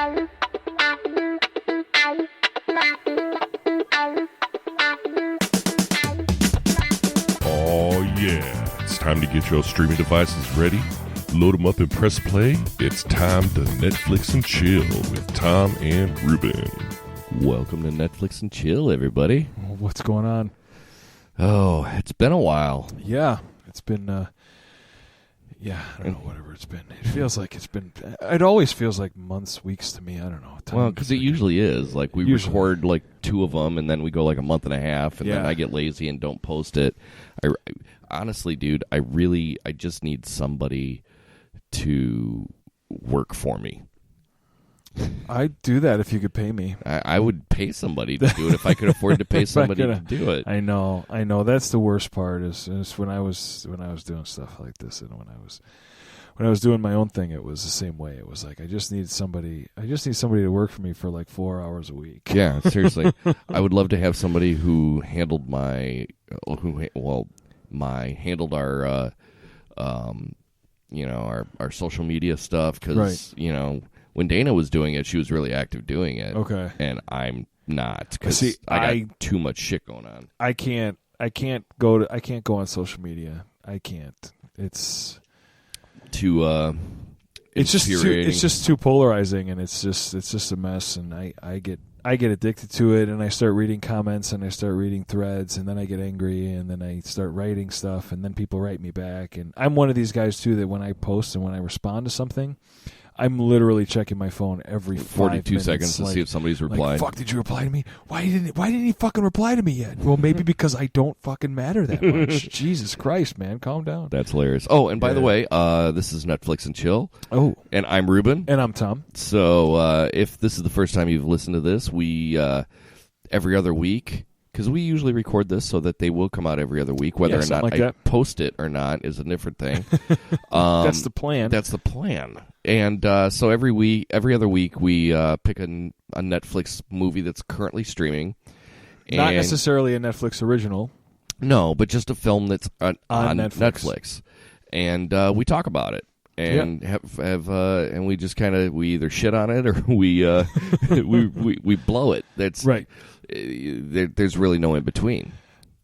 Oh yeah, it's time to get your streaming devices ready. Load them up and press play. It's time to Netflix and chill with Tom and Reuben. Welcome to Netflix and chill, everybody. What's going on? Oh, it's been a while. Yeah, it's been, I don't know, whatever it's been. It feels like it always feels like months, weeks to me. I don't know. Well, because it usually is. Like, we record, like, 2 of them, and then we go, like, a month and a half, and then I get lazy and don't post it. Honestly, dude, I just need somebody to work for me. I'd do that if you could pay me. I would pay somebody to do it if I could afford to pay somebody to do it. I know. That's the worst part is when I was doing stuff like this, and when I was doing my own thing, it was the same way. It was like I just need somebody to work for me for like 4 hours a week. Yeah, seriously. I would love to have somebody who handled handled our our social media stuff, because when Dana was doing it, she was really active doing it. Okay. And I'm not, because I got too much shit going on. I can't go on social media. I can't. It's too it's just too polarizing, and it's just a mess, and I get addicted to it, and I start reading comments, and I start reading threads, and then I get angry, and then I start writing stuff, and then people write me back. And I'm one of these guys too that when I post and when I respond to something, I'm literally checking my phone every 42 seconds to see if somebody's replied. Fuck, did you reply to me? Why didn't he fucking reply to me yet? Well, maybe because I don't fucking matter that much. Jesus Christ, man, calm down. That's hilarious. Oh, and by the way, this is Netflix and Chill. Oh, and I'm Reuben, and I'm Tom. So if this is the first time you've listened to this, we every other week, because we usually record this so that they will come out every other week. Whether or not I post it or not is a different thing. That's the plan. That's the plan. And so every other week, we pick a Netflix movie that's currently streaming. Not necessarily a Netflix original. No, but just a film that's on Netflix. And we talk about it. And and we just we either shit on it or we we blow it. That's right. There's really no in between.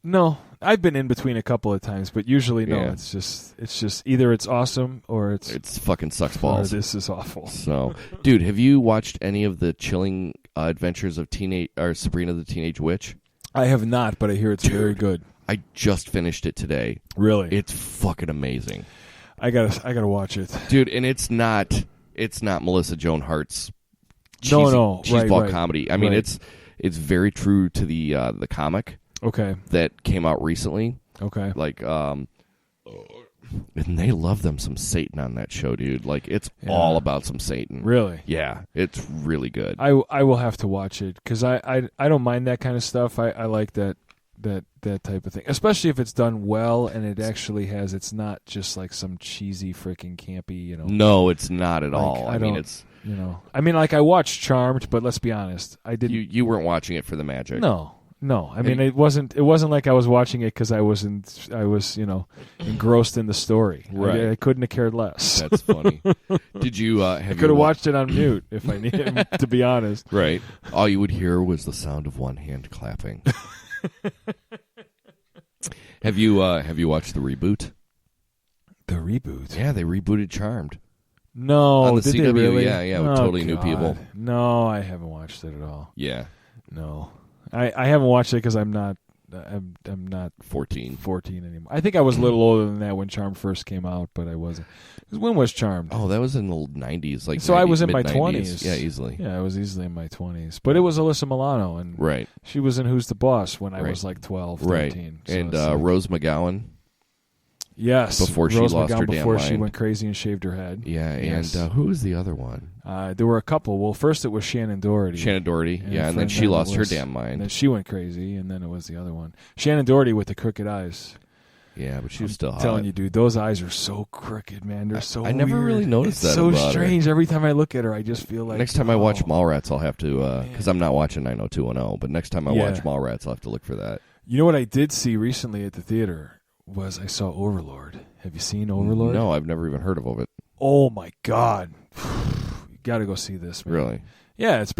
No, I've been in between a couple of times, but usually no. Yeah. It's just either it's awesome or it's fucking sucks balls. Or this is awful. So, dude, have you watched any of the chilling adventures of Sabrina the Teenage Witch? I have not, but I hear it's very good. I just finished it today. Really? It's fucking amazing. I gotta watch it, dude. And it's not Melissa Joan Hart's cheeseball comedy. I mean, it's very true to the comic. Okay. That came out recently. Okay. Like, and they love them some Satan on that show, dude. Like, it's all about some Satan. Really? Yeah, it's really good. I will have to watch it, because I don't mind that kind of stuff. I like that type of thing, especially if it's done well and it actually has. It's not just like some cheesy freaking campy, No, it's not at all. I mean, it's. I watched Charmed, but let's be honest, I didn't. You weren't watching it for the magic. No. I mean, it wasn't like I was watching it because I was engrossed in the story. Right. I couldn't have cared less. That's funny. Did you I could have watched it on mute if I needed, to be honest. Right. All you would hear was the sound of one hand clapping. Have you watched the reboot? The reboot? Yeah, they rebooted Charmed. No, on the did CW, they really? Yeah, with totally new people. No, I haven't watched it at all. Yeah. No. I haven't watched it because I'm not 14 anymore. I think I was a little older than that when Charmed first came out, but I wasn't. When was Charmed? Oh, that was in the 90s. Like, so 90s, I was in my 20s. 20s. Yeah, easily. Yeah, I was easily in my 20s. But it was Alyssa Milano, and she was in Who's the Boss when I was like 12, 13. So and Rose McGowan. Yes, before she Rose lost McGowan her damn before mind. she went crazy and shaved her head. Yeah, and who was the other one? There were a couple. Well, first it was Shannon Doherty. And then she lost her damn mind. And then she went crazy, and then it was the other one. Shannon Doherty with the crooked eyes. Yeah, but she was still hot. I'm telling you, dude, those eyes are so crooked, man. They're so I never weird. really noticed that. It's so about strange. her. Every time I look at her, I just feel like... Next time I watch Mallrats, I'll have to... Because I'm not watching 90210, but next time I watch Mallrats, I'll have to look for that. You know what I did see recently at the theater was I saw Overlord. Have you seen Overlord? No, I've never even heard of it. Oh, my God. Got to go see this, man. Really? Yeah, it's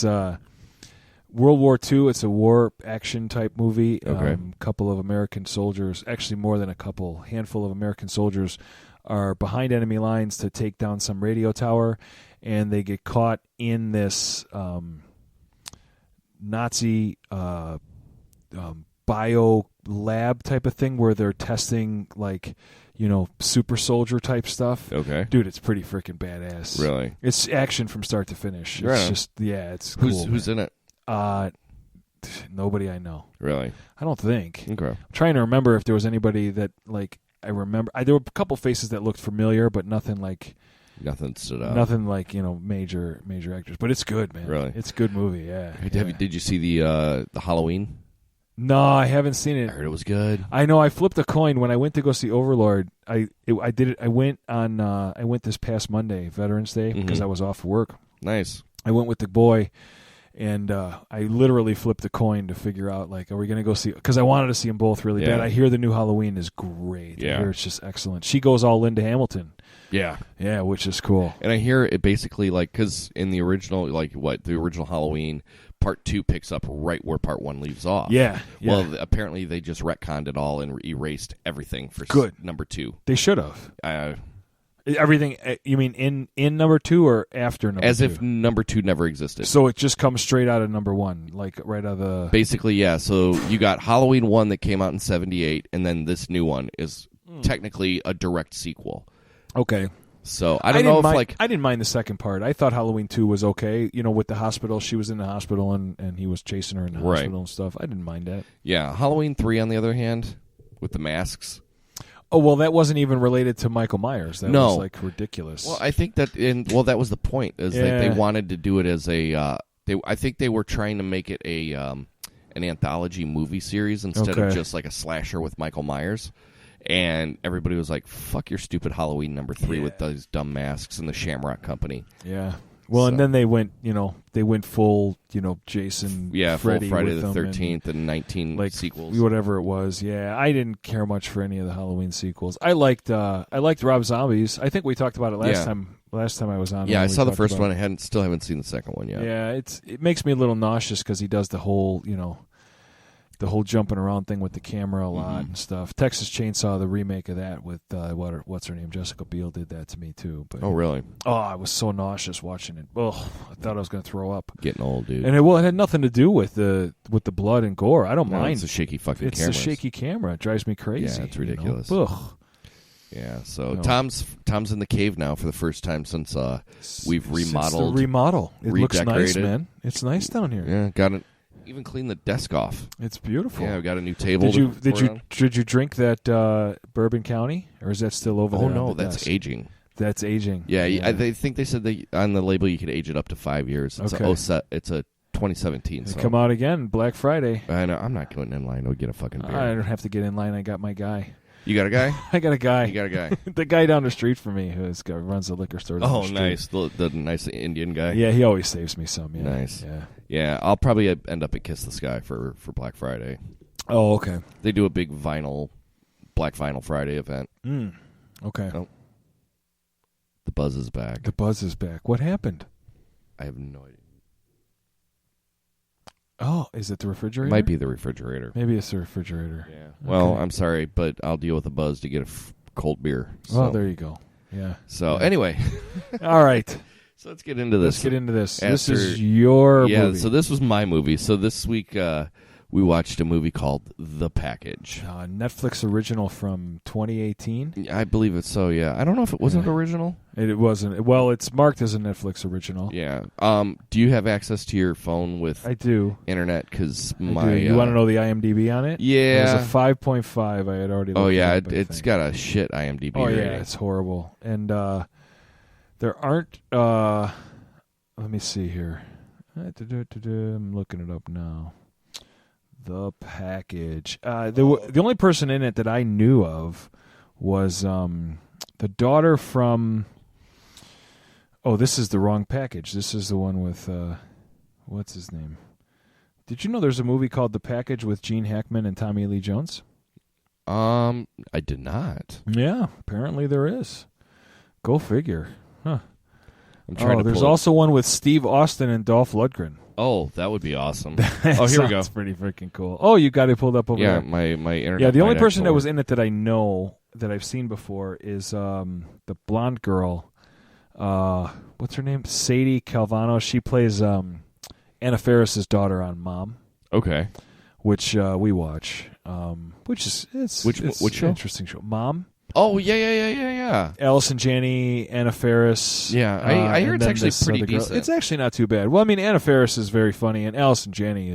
World War II. It's a war action type movie. Okay. Couple of American soldiers, actually more than a couple, handful of American soldiers are behind enemy lines to take down some radio tower, and they get caught in this Nazi bio lab type of thing where they're testing super soldier type stuff. Okay. Dude, it's pretty freaking badass. Really? It's action from start to finish. It's Right. just, it's cool. Who's in it? Nobody I know. Really? I don't think. Okay. I'm trying to remember if there was anybody that, I remember. There were a couple faces that looked familiar, but nothing like... Nothing stood out. Nothing like, major actors. But it's good, man. Really? It's a good movie, yeah. Did you see the Halloween? No, I haven't seen it. I heard it was good. I know. I flipped a coin when I went to go see Overlord. I did it. I went this past Monday, Veterans Day, because I was off work. Nice. I went with the boy, and I literally flipped a coin to figure out, are we going to go see... Because I wanted to see them both really bad. I hear the new Halloween is great. Yeah. I hear it's just excellent. She goes all Linda Hamilton. Yeah. Yeah, which is cool. And I hear it basically, because in the original, the original Halloween, Part 2 picks up right where Part 1 leaves off. Yeah. Well, apparently they just retconned it all and erased everything for number 2. They should have. Everything, you mean in number 2 or after number 2? As if number 2 never existed. So it just comes straight out of number 1, right out of the... Basically, yeah. So you got Halloween 1 that came out in 1978, and then this new one is technically a direct sequel. Okay. So I don't know if I didn't mind the second part. I thought Halloween 2 was okay. With the hospital, she was in the hospital and he was chasing her in the hospital and stuff. I didn't mind that. Yeah, Halloween 3 on the other hand, with the masks. Oh well, that wasn't even related to Michael Myers. That was ridiculous. Well, I think that that was the point is that they wanted to do it as a. I think they were trying to make it an anthology movie series instead of just like a slasher with Michael Myers. And everybody was like, fuck your stupid Halloween number 3 with those dumb masks and the Shamrock Company. Yeah. Well, and then they went full, Jason, full Freddy Friday with the them 13th and 19 sequels. Whatever it was. Yeah, I didn't care much for any of the Halloween sequels. I liked Rob Zombie's. I think we talked about it last time. Last time I was on. Yeah, I saw the first one. I still haven't seen the second one yet. Yeah, it makes me a little nauseous because he does the whole, the whole jumping around thing with the camera a lot and stuff. Texas Chainsaw, the remake of that with what's her name, Jessica Biel, did that to me too. But, oh, really? Oh, I was so nauseous watching it. Oh, I thought I was going to throw up. Getting old, dude. And it had nothing to do with the blood and gore. I don't mind. It's a shaky fucking camera. It's a shaky camera. It drives me crazy. Yeah, it's ridiculous. Ugh. Yeah, so Tom's in the cave now for the first time since we've remodeled. Since the remodel. It looks nice, redecorated. man. It's nice down here. Yeah, got it. Even cleaned the desk off. It's beautiful. Yeah, we got a new table. Did you drink that Bourbon County, or is that still over there? Oh no, that's desk? Aging. That's aging. Yeah, I think they said that on the label you could age it up to 5 years. It's it's a 2017. So. Come out again Black Friday. I know. I'm not going in line. I'll get a fucking beer. I don't have to get in line. I got my guy. You got a guy? I got a guy. You got a guy. The guy down the street from me who runs the liquor store. Oh, nice. The nice Indian guy. Yeah, he always saves me some. Yeah. Nice. Yeah. Yeah, I'll probably end up at Kiss the Sky for Black Friday. Oh, okay. They do a big Black Vinyl Friday event. Okay. Oh. The buzz is back. The buzz is back. What happened? I have no idea. Oh, is it the refrigerator? Might be the refrigerator. Maybe it's the refrigerator. Yeah. Well, I'm sorry, but I'll deal with the buzz to get a cold beer. So. Oh, there you go. Yeah. So, anyway. All right. So let's get into this. This is your movie. Yeah, so this was my movie. So this week we watched a movie called The Package. Netflix original from 2018? I believe it's so, yeah. I don't know if it wasn't original. It wasn't. Well, it's marked as a Netflix original. Yeah. Do you have access to your phone with I do. internet? Because You want to know the IMDb on it? Yeah. It was a 5.5. I had already looked it's got a shit IMDb rating. rating. Yeah, it's horrible. And there aren't... let me see here. I'm looking it up now. The Package. The only person in it that I knew of was the daughter from... Oh, this is the wrong package. This is the one with... what's his name? Did you know there's a movie called The Package with Gene Hackman and Tommy Lee Jones? I did not. Yeah, apparently there is. Go figure. Huh. I'm trying to. There's also one with Steve Austin and Dolph Lundgren. Oh, that would be awesome. Oh, here we go. That's pretty freaking cool. Oh, you got it pulled up over there. Yeah, my internet. Yeah, the only person that was in it that I know that I've seen before is the blonde girl. What's her name? Sadie Calvano. She plays Anna Faris's daughter on Mom. Okay. Which we watch. Which is which show? Interesting show. Mom. Oh yeah. Allison Janney, Anna Faris. Yeah, I hear it's actually pretty decent. It's actually not too bad. Well, I mean, Anna Faris is very funny, and Allison Janney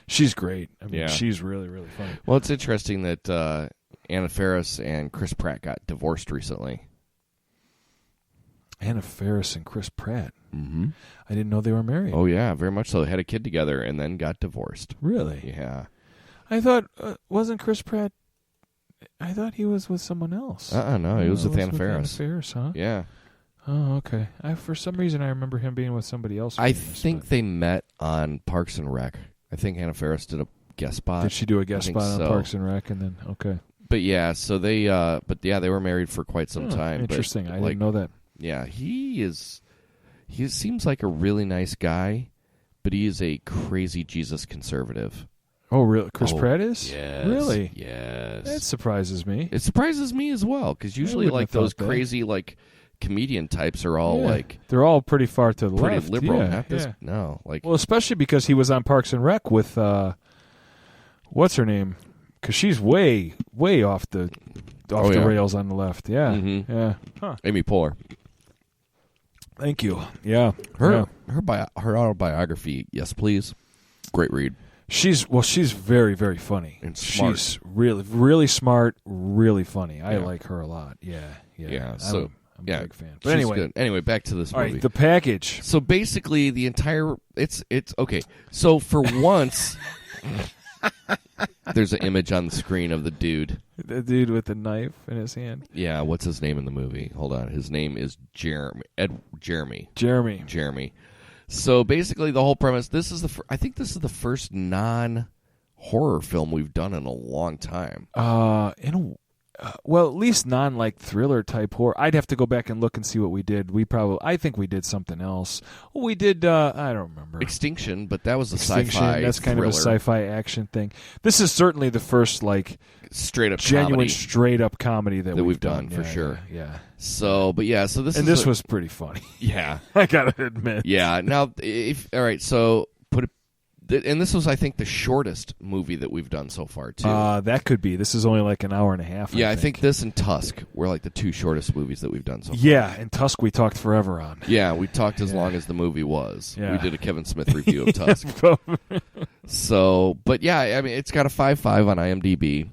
she's great. I mean, she's really, really funny. Well, it's interesting that Anna Faris and Chris Pratt got divorced recently. Anna Faris and Chris Pratt. Mm-hmm. I didn't know they were married. Oh yeah, very much so. They had a kid together and then got divorced. Really? Yeah. I thought wasn't Chris Pratt? I thought he was with someone else. No, he was with Anna Faris. Anna Faris, huh? Yeah. Oh, okay. For some reason, I remember him being with somebody else. I think they met on Parks and Rec. I think Anna Faris did a guest spot. Did she do a guest spot on Parks and Rec, and then okay? But yeah, so they, they were married for quite some time. Interesting. But, I didn't know that. Yeah, he seems like a really nice guy, but he is a crazy Jesus conservative. Oh, really? Chris Pratt is? Yes. Really? Yes. That surprises me. It surprises me as well, because usually like those crazy like comedian types are all like they're all pretty far to the pretty left. liberal. Yeah, Not this, no, like well, especially because he was on Parks and Rec with what's her name? Because she's way off the rails on the left. Yeah, yeah. Huh. Amy Poehler. Thank you. Yeah, her autobiography. Yes, please. Great read. She's very, very funny. And smart. She's really, really smart, really funny. I like her a lot. Yeah. So I'm a big fan. But she's anyway, good. Anyway, back to this movie. All right, the package. So basically, the entire it's okay. So for once, there's an image on the screen of the dude. The dude with the knife in his hand. Yeah, what's his name in the movie? Hold on, his name is Jeremy. Jeremy. So basically, the whole premise. I think this is the first non-horror film we've done in a long time. Well, at least non thriller type horror. I'd have to go back and look and see what we did. I think we did something else. We did. I don't remember. Extinction, but that was a sci-fi. That's kind thriller. of a sci-fi action thing. This is certainly the first straight up genuine comedy straight up comedy that we've done for sure. Yeah. So, but yeah, so this was pretty funny. Yeah, I gotta admit. Yeah. Now, all right, so and this was, I think, the shortest movie that we've done so far too. That could be. This is only like an hour and a half. Yeah, I think this and Tusk were like the two shortest movies that we've done so far. Yeah, and Tusk we talked forever on. Yeah, we talked as long as the movie was. Yeah. We did a Kevin Smith review of Tusk. So, but yeah, I mean, it's got a 5.5 on IMDb,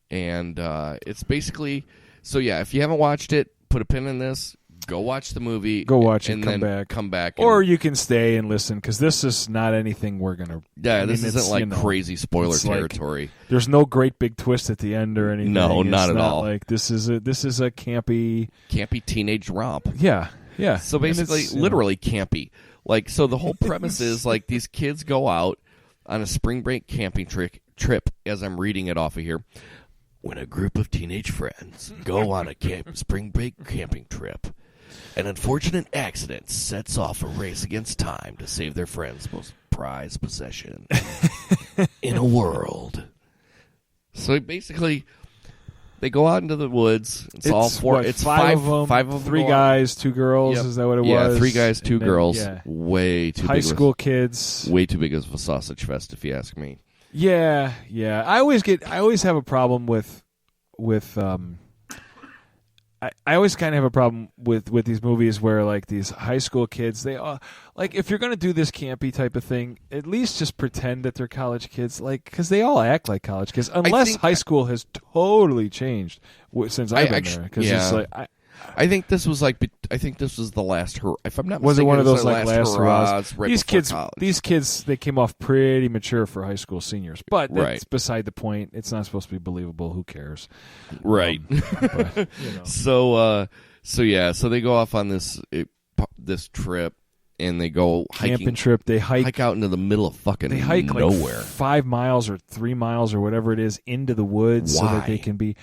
and it's basically yeah. If you haven't watched it, put a pin in this. Go watch the movie. Go watch it. And come then back. Come back. Or you can stay and listen, because this is not anything we're gonna. Yeah, this isn't like crazy spoiler territory. There's no great big twist at the end or anything. No, it's not at all. Like this is a campy teenage romp. Yeah. So basically, literally campy. Like, so the whole premise is like these kids go out on a spring break camping trip. As I'm reading it off of here. When a group of teenage friends go on a spring break camping trip, an unfortunate accident sets off a race against time to save their friend's most prized possession in a world. So basically, they go out into the woods. It's all four. It's five of them. 3 guys, 2 girls. Yep. Is that what it was? Yeah, 3 guys, 2 girls. Yeah. Way too high big school kids. Way too big of a sausage fest, if you ask me. Yeah. I always have a problem with I always kind of have a problem with these movies where like these high school kids, they all like, if you're going to do this campy type of thing, at least just pretend that they're college kids, like, because they all act like college kids, unless high school has totally changed since I've been there. Because it's like I think this was the last hurrah. If I'm not mistaken, was it one of those like last hurrahs? Right these kids, they came off pretty mature for high school seniors, but that's beside the point. It's not supposed to be believable. Who cares? Right. But, So they go off on this trip, and they go hiking. Camping trip. They hike out into the middle of fucking They hike nowhere. Like 5 miles or 3 miles or whatever it is into the woods so that they can be.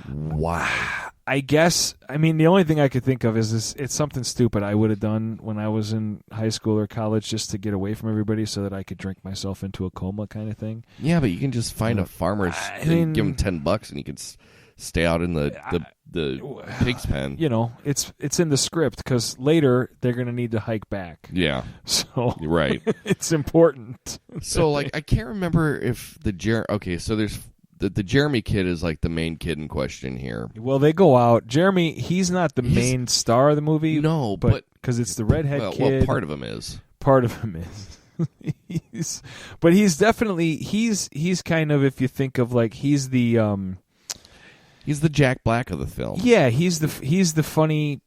Wow. I guess, I mean, the only thing I could think of is this, it's something stupid I would have done when I was in high school or college just to get away from everybody so that I could drink myself into a coma kind of thing. Yeah, but you can just find a farmer and give him $10 and you can stay out in the pig's pen. You know, it's in the script because later they're going to need to hike back. Yeah. So right. It's important. So, like, I can't remember if so there's the Jeremy kid is like the main kid in question here. Well, they go out. Jeremy, he's not the main star of the movie. No, but because it's the redhead kid. Well, part of him is. Part of him is. But he's definitely he's kind of, if you think of like he's the Jack Black of the film. Yeah, he's the funny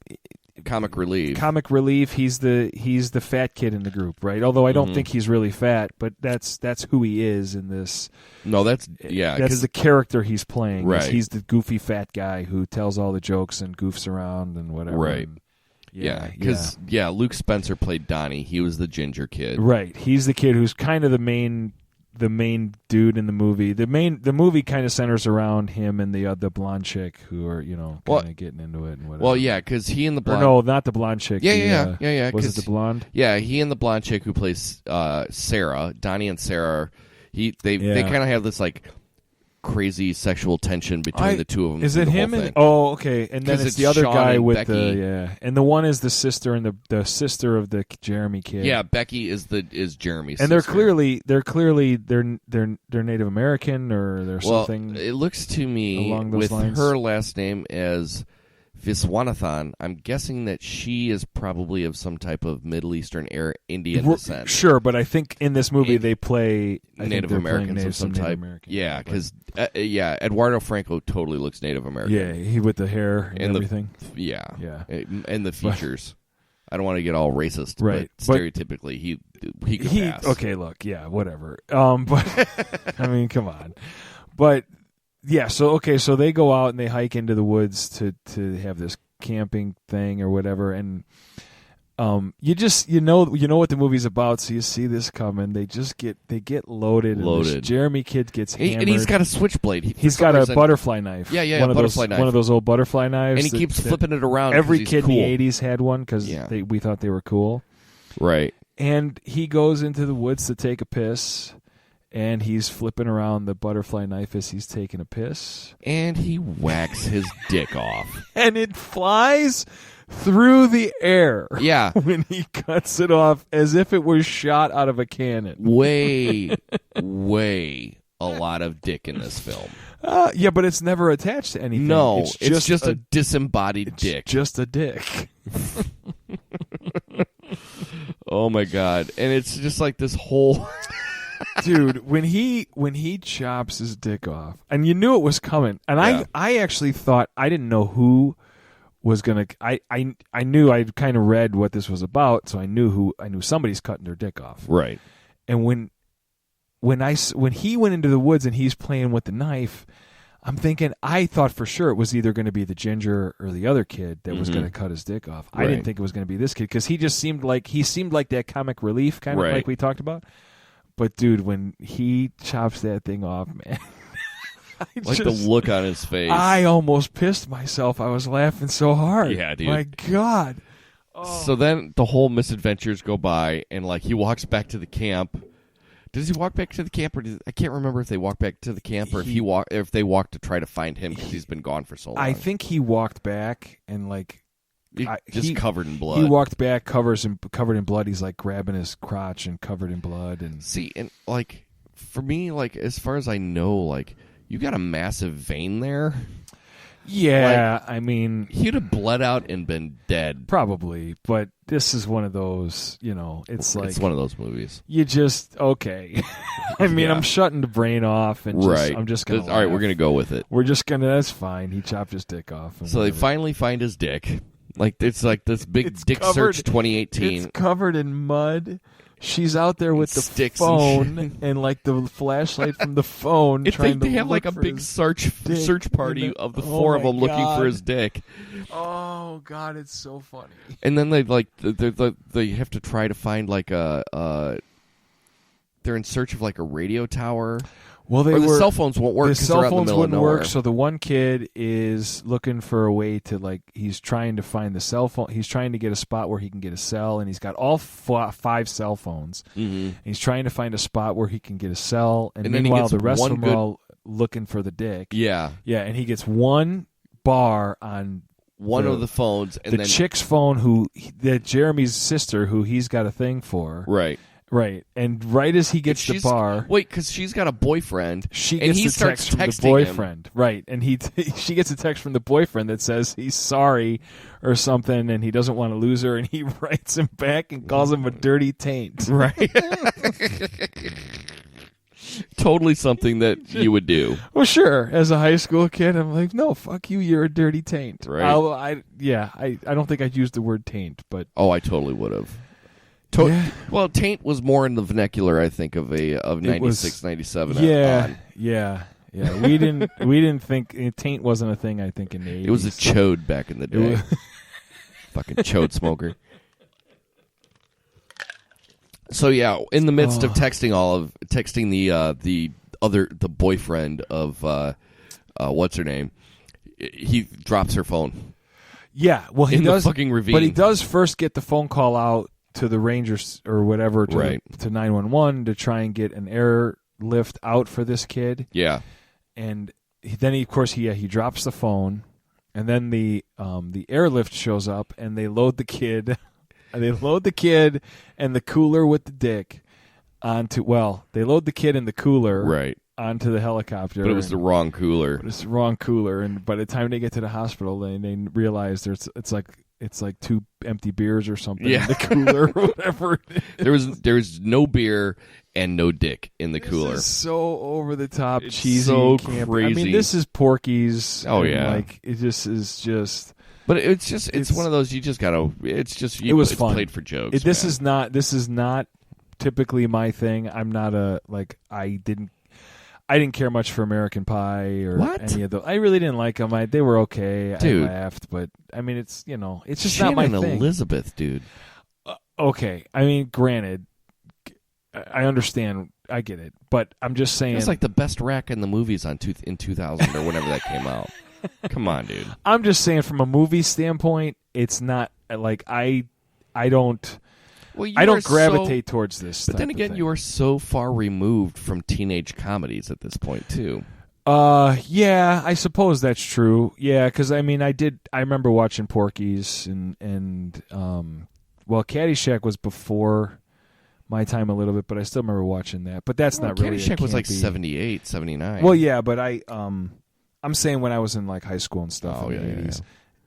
comic relief. He's the fat kid in the group, right? Although I don't think he's really fat, but that's who he is in this. No, that's the character he's playing. Right. He's the goofy fat guy who tells all the jokes and goofs around and whatever. Right. And because Luke Spencer played Donnie. He was the ginger kid. Right. He's the kid who's kind of the main dude in the movie. The movie kind of centers around him and the blonde chick who are kind of getting into it and whatever. Well, yeah, because he and the blonde. No, not the blonde chick. Yeah. Was it the blonde? Yeah, he and the blonde chick who plays Sarah, Donnie and Sarah. They kind of have this like craisy sexual tension between the two of them. Is it him? Okay, and then it's the other Sean guy and with Becky. and the one is the sister and the sister of the Jeremy kid. Yeah, Becky is Jeremy's and sister. they're clearly Native American or there's something. It looks to me along those with lines. her last name as Viswanathan, I'm guessing that she is probably of some type of Middle Eastern Indian descent. Sure, but I think in this movie they play Native Americans of some type. Yeah, because Eduardo Franco totally looks Native American. Yeah, he with the hair and everything. Yeah, and the features. I don't want to get all racist, right? But stereotypically, he could pass. Okay, look, yeah, whatever. But I mean, come on, but. Yeah, so they go out and they hike into the woods to have this camping thing or whatever, and you know what the movie's about, so you see this coming. They get loaded. And this Jeremy kid gets hammered, and he's got a switchblade. He's got a butterfly knife. Yeah, butterfly knife. One of those old butterfly knives. And he keeps flipping it around. Every kid cool. in the '80s had one because we thought they were cool, right? And he goes into the woods to take a piss. And he's flipping around the butterfly knife as he's taking a piss. And he whacks his dick off. And it flies through the air. Yeah. When he cuts it off as if it was shot out of a cannon. Way a lot of dick in this film. Yeah, but it's never attached to anything. No, it's just a disembodied dick. Just a dick. Oh, my God. And it's just like this whole... Dude, when he chops his dick off, and you knew it was coming, and I actually thought, I didn't know who was gonna. I knew, I'd kind of read what this was about, so I knew somebody's cutting their dick off, right? And when he went into the woods and he's playing with the knife, I'm thinking, I thought for sure it was either going to be the ginger or the other kid that was going to cut his dick off. Right. I didn't think it was going to be this kid because he just seemed like that comic relief kind of like we talked about. But, dude, when he chops that thing off, man. The look on his face. I almost pissed myself. I was laughing so hard. Yeah, dude. My God. Oh. So then the whole misadventures go by, and, he walks back to the camp. Does he walk back to the camp, or I can't remember if they walk back to the camp or if they walk to try to find him because he's been gone for so long. I think he walked back and, Just covered in blood. He walked back, covered in blood. He's grabbing his crotch and covered in blood. And see, and for me, as far as I know, you got a massive vein there. Yeah, I mean, he'd have bled out and been dead probably. But this is one of those, it's one of those movies. You just okay. I mean, I'm shutting the brain off and I'm just gonna. All right, we're gonna go with it. We're just gonna. That's fine. He chopped his dick off. So they finally find his dick. It's this big dick search 2018. It's covered in mud. She's out there with the phone and the flashlight from the phone. They have a big search party of the four of them looking for his dick. Oh God, it's so funny. And then they have to try to find they're in search of a radio tower. Well, the cell phones won't work. The cell phones wouldn't work. Nowhere. So the one kid is looking for a way to he's trying to find the cell phone. He's trying to get a spot where he can get a cell, and he's got all 5 cell phones. Mm-hmm. He's trying to find a spot where he can get a cell, and then meanwhile the rest of them are all looking for the dick. Yeah, and he gets one bar on one of the phones, and the chick's phone, Jeremy's sister, who he's got a thing for. Right, and right as he gets the bar, because she's got a boyfriend, she gets a text from the boyfriend, right? And she gets a text from the boyfriend that says he's sorry or something, and he doesn't want to lose her, and he writes him back and calls him a dirty taint, right? Totally something that you would do. Well, sure. As a high school kid, I'm like, no, fuck you, you're a dirty taint. Right? I don't think I'd use the word taint, but I totally would have. Well, taint was more in the vernacular, I think, of 96, 97. Yeah. We didn't think taint wasn't a thing. I think in the 80s. It was a chode back in the day. Fucking chode smoker. So yeah, in the midst of texting the boyfriend of what's her name, he drops her phone. Yeah, well he does. The fucking ravine. But he does first get the phone call out to the Rangers or whatever to 911 to try and get an airlift out for this kid. Yeah. And then he drops the phone, and then the airlift shows up and they load the kid. They load the kid and the cooler with the dick onto. Well, they load the kid and the cooler onto the helicopter. But it was the wrong cooler. But it's the wrong cooler, and by the time they get to the hospital, they realize it's like 2 empty beers or something in the cooler or whatever. There was no beer and no dick in the cooler. This is so over the top, cheesy, so campy. crazy. I mean, this is Porky's. Oh yeah, it just is just. But it's one of those you just gotta. It was fun. Played for jokes. This is not typically my thing. I'm not I didn't care much for American Pie or any of those. I really didn't like them. They were okay. Dude. I laughed, but I mean, it's just Shannon not my thing. Elizabeth, dude. Okay, I mean, granted, I understand. I get it, but I'm just saying it's like the best rack in the movies in 2000 or whenever that came out. Come on, dude. I'm just saying, from a movie standpoint, it's not like I don't. Well, I don't gravitate towards this. But then again, you are so far removed from teenage comedies at this point, too. Yeah, I suppose that's true. Yeah, because I mean, I remember watching Porky's and Caddyshack was before my time a little bit, but I still remember watching that. But that's not really. Caddyshack was like 78, 79. Well, yeah, but I'm saying when I was in like high school and stuff in the 80s.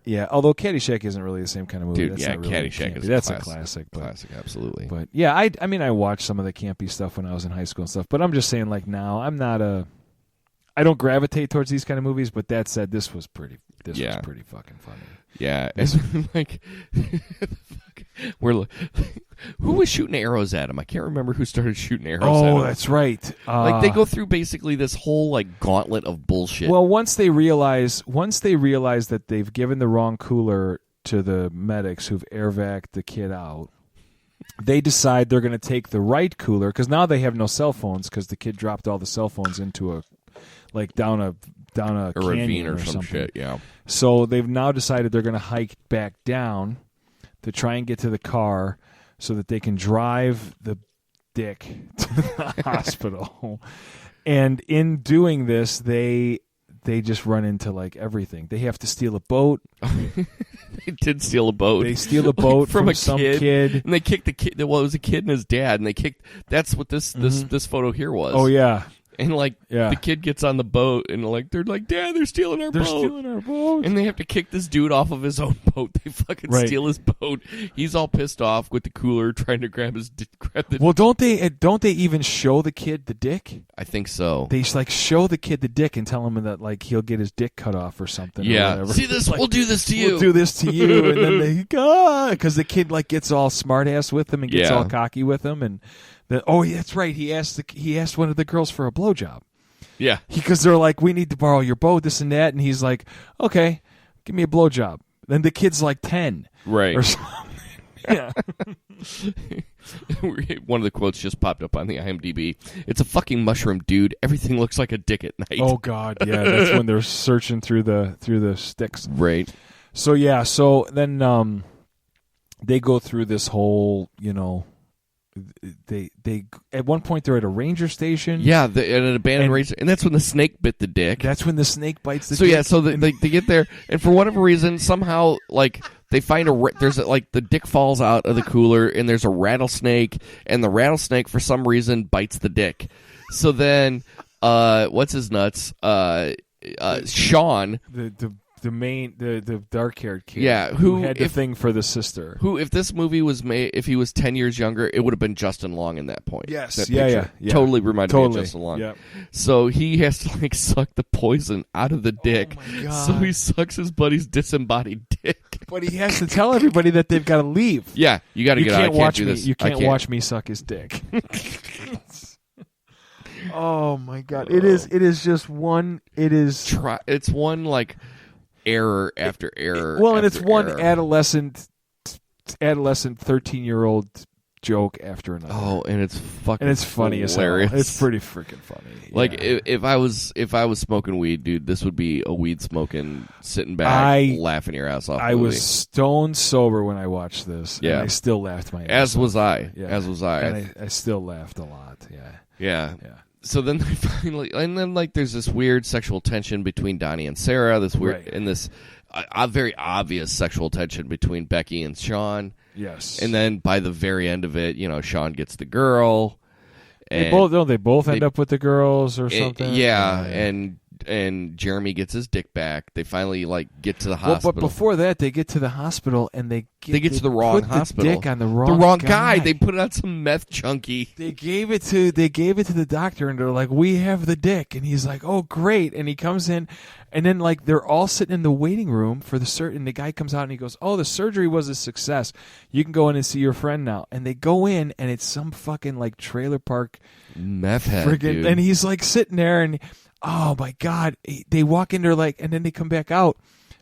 Yeah, although Caddyshack isn't really the same kind of movie. Dude, that's not really Caddyshack is a classic. Classic, absolutely. But yeah, I mean, I watched some of the campy stuff when I was in high school and stuff. But I'm just saying, like now, I don't gravitate towards these kind of movies. But that said, this was pretty fucking funny. Yeah, it's like who was shooting arrows at him? I can't remember who started shooting arrows at him. Oh, that's right. Like they go through basically this whole like gauntlet of bullshit. Well, once they realize that they've given the wrong cooler to the medics who've air-vac'd the kid out, they decide they're going to take the right cooler because now they have no cell phones because the kid dropped all the cell phones into down a ravine or some shit. Yeah. So they've now decided they're going to hike back down to try and get to the car so that they can drive the dick to the hospital. And in doing this, they just run into like everything. They have to steal a boat. They did steal a boat. They steal a boat from some kid. And they kicked the kid. Well, it was a kid and his dad. And they kicked. That's what this photo here was. Oh, yeah. And the kid gets on the boat and they're like, Dad, they're stealing our boat. They're stealing our boat. And they have to kick this dude off of his own boat. They fucking steal his boat. He's all pissed off with the cooler trying to grab the. Well, don't they even show the kid the dick? I think so. They show the kid the dick and tell him that he'll get his dick cut off or something. Yeah. Or whatever. See this? We'll do this to you. We'll do this to you. And then they because the kid gets all smart ass with him and gets all cocky with him and that's right. He asked one of the girls for a blowjob. Yeah. Because they're like, we need to borrow your boat, this and that. And he's like, okay, give me a blowjob. Then the kid's like 10. Right. Or something. Yeah. One of the quotes just popped up on the IMDb. It's a fucking mushroom, dude. Everything looks like a dick at night. Oh God, yeah. That's when they're searching through the sticks. Right. So yeah. So then they go through this whole, They at one point they're at a ranger station. Yeah, at an abandoned ranger, and that's when the snake bit the dick. That's when the snake bites the dick. So yeah, so they get there, and for whatever reason, somehow they find the dick falls out of the cooler, and there's a rattlesnake, and the rattlesnake for some reason bites the dick. So then, what's his nuts? Sean, the dark-haired kid, yeah, who had the thing for the sister. Who, if this movie was made, if he was 10 years younger, it would have been Justin Long in that point. Yes, yeah. Totally reminded me of Justin Long. Yep. So he has to suck the poison out of the dick. Oh my God. So he sucks his buddy's disembodied dick. But he has to tell everybody that they've got to leave. Yeah, you got to get out. I can't do this. You can't watch me suck his dick. Oh my God! It is just one. It's one error after error. Well, and after it's one error. adolescent 13-year-old joke after another. Oh, and it's fucking and it's funny hilarious. as hell. It's pretty freaking funny. Like if I was smoking weed, dude, this would be a weed smoking, sitting back, laughing your ass off. I was stone sober when I watched this. Yeah, and I still laughed my ass as off. Was I. Yeah. As was I. And I still laughed a lot. Yeah. So then they finally, and then there's this weird sexual tension between Donnie and Sarah. This weird, and this very obvious sexual tension between Becky and Sean. Yes. And then by the very end of it, Sean gets the girl. And they both end up with the girls or something. Yeah, and Jeremy gets his dick back. They finally get to the hospital. But before that, they get to the hospital and they get to the wrong put hospital. The dick on the wrong guy. They put it on some meth junkie. They gave it to the doctor and they're like, "We have the dick," and he's like, "Oh, great!" And he comes in, and then they're all sitting in the waiting room for the surgery. And the guy comes out and he goes, "Oh, the surgery was a success. You can go in and see your friend now." And they go in and it's some fucking trailer park meth head, dude. And he's sitting there and. Oh my God! They walk in there and then they come back out.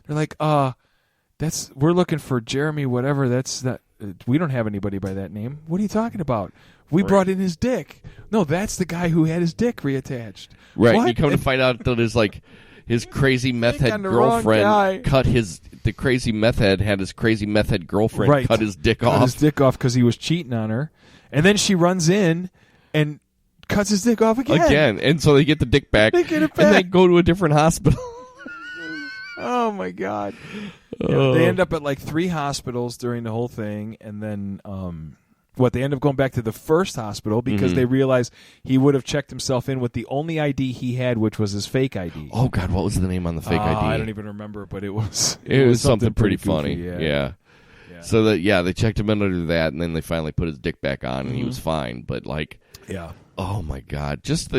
They're like, we're looking for Jeremy, whatever. That's not. We don't have anybody by that name. What are you talking about? We brought in his dick. No, that's the guy who had his dick reattached. Right. What? You come to find out that his crazy meth head girlfriend the crazy meth head had his crazy meth head girlfriend cut his dick off. Cut his dick off because he was cheating on her, and then she runs in and. Cuts his dick off again. And so they get the dick back. They get it back. And they go to a different hospital. Oh, my God. Yeah, they end up at 3 hospitals during the whole thing. And then, they end up going back to the first hospital because they realize he would have checked himself in with the only ID he had, which was his fake ID. Oh, God, what was the name on the fake ID? I don't even remember, but it was something pretty funny. Goofy, yeah. So, they checked him in under that, and then they finally put his dick back on, and he was fine. But, yeah. Oh my God! Just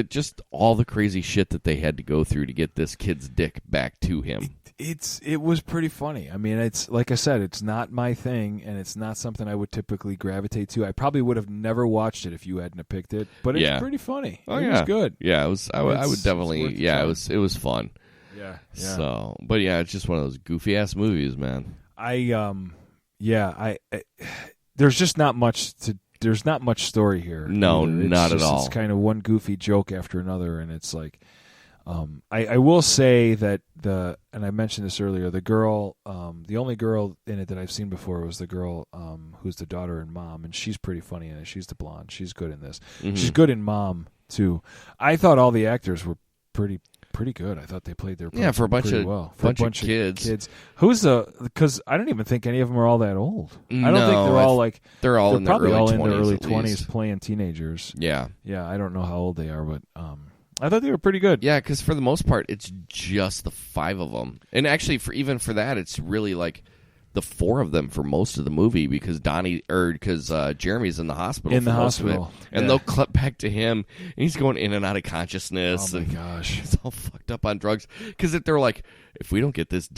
all the crazy shit that they had to go through to get this kid's dick back to him. It was pretty funny. I mean, it's like I said, it's not my thing, and it's not something I would typically gravitate to. I probably would have never watched it if you hadn't picked it, but it's pretty funny. It was good. Yeah, it was. I would definitely. Yeah, it was fun. Yeah. So, but it's just one of those goofy ass movies, man. There's just not much to. There's not much story here. No, not at all. It's kind of one goofy joke after another, and it's I will say that and I mentioned this earlier, the girl, the only girl in it that I've seen before was the girl who's the daughter and mom, and she's pretty funny in it. She's the blonde. She's good in this. Mm-hmm. She's good in Mom too. I thought all the actors were pretty good. I thought they played their parts for a bunch of well. For bunch of kids. Who's because I don't even think any of them are all that old. No, I don't think they're all they're all in their probably all early in their 20s early at 20s least. playing teenagers. Yeah. I don't know how old they are, but I thought they were pretty good. Yeah, because for the most part, it's just the 5 of them, and actually, for that, it's really the 4 of them for most of the movie because Jeremy's in the hospital in the most hospital, of it. And they'll clip back to him, and he's going in and out of consciousness. Oh my gosh, he's all fucked up on drugs because they're like, if we don't get this.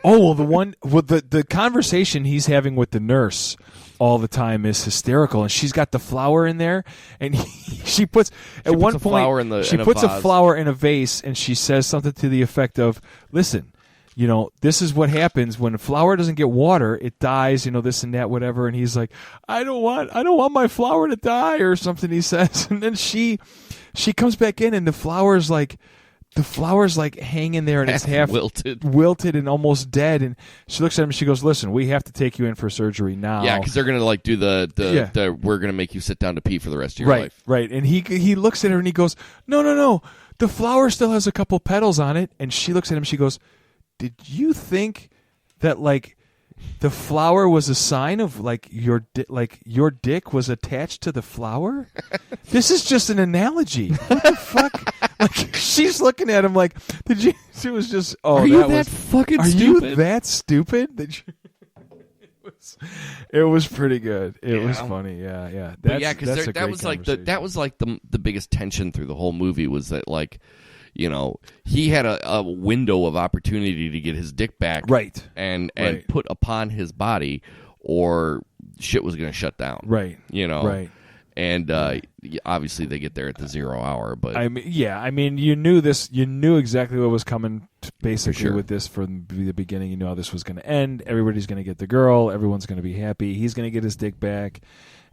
Oh well, the conversation he's having with the nurse all the time is hysterical, and she's got the flower in there, and she puts a flower in a vase, and she says something to the effect of, "Listen, this is what happens when a flower doesn't get water, it dies, this and that, whatever. And he's like, I don't want my flower to die or something, he says. And then she comes back in and the flower's like hanging there and it's half wilted and almost dead. And she looks at him and she goes, listen, we have to take you in for surgery now. Yeah, because they're going to do the we're going to make you sit down to pee for the rest of your life. Right. And he looks at her and he goes, no. The flower still has a couple petals on it. And she looks at him, she goes, did you think that the flower was a sign of your dick was attached to the flower? This is just an analogy. What the fuck? She's looking at him like, did you? She was just, are you that fucking stupid? Are you that stupid? It was pretty good. It was funny. Yeah. Because that was the biggest tension through the whole movie was that he had a window of opportunity to get his dick back, right, and put upon his body, or shit was going to shut down, right, right. And obviously they get there at the 0 hour, but you knew this. You knew exactly what was coming. Basically, with this from the beginning, you know how this was going to end. Everybody's going to get the girl. Everyone's going to be happy. He's going to get his dick back.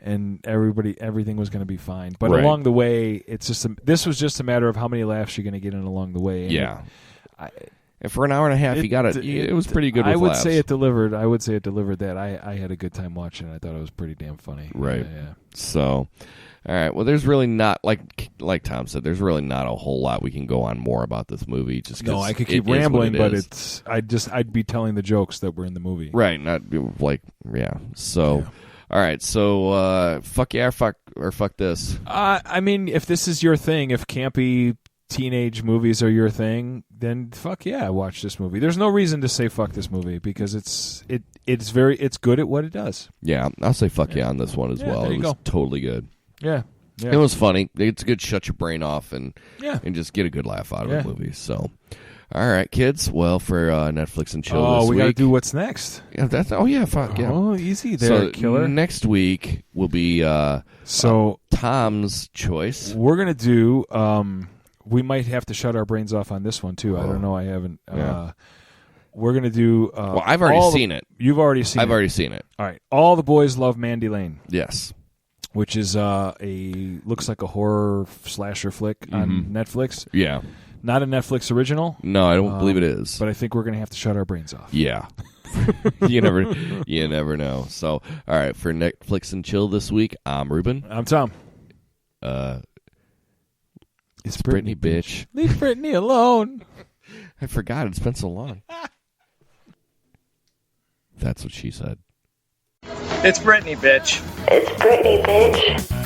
And everything was going to be fine. But along the way, this was just a matter of how many laughs you're going to get in along the way. And and for an hour and a half, you got it. It was pretty good. I would laughs. say it delivered. I would say it delivered that. I had a good time watching it. I thought it was pretty damn funny. Right. Yeah. So, all right. Well, there's really not like Tom said. There's really not a whole lot we can go on more about this movie. Just no, I could keep rambling, but I'd be telling the jokes that were in the movie. Right. Not So. Yeah. All right, so fuck yeah, fuck this. I mean, if this is your thing, if campy teenage movies are your thing, then fuck yeah, watch this movie. There's no reason to say fuck this movie because it's good at what it does. Yeah, I'll say fuck yeah on this one as well. It was totally good. Yeah. It was funny. It's good. Shut your brain off and just get a good laugh out of a movie. So. All right, kids. Well, for Netflix and chill this week. We got to do what's next. Yeah, fuck yeah. Oh, easy there, killer. Next week will be Tom's choice. We're gonna do. We might have to shut our brains off on this one too. I don't know. I haven't. We're gonna do. Well, I've already seen it. You've already seen it. I've already seen it. All right. All the Boys Love Mandy Lane. Yes. Which is looks like a horror slasher flick on Netflix. Yeah. Not a Netflix original. No, I don't believe it is. But I think we're going to have to shut our brains off. Yeah. You never know. So, all right, for Netflix and chill this week, I'm Reuben. I'm Tom. It's Brittany, bitch. Leave Brittany alone. I forgot. It's been so long. That's what she said. It's Brittany, bitch. It's Brittany, bitch.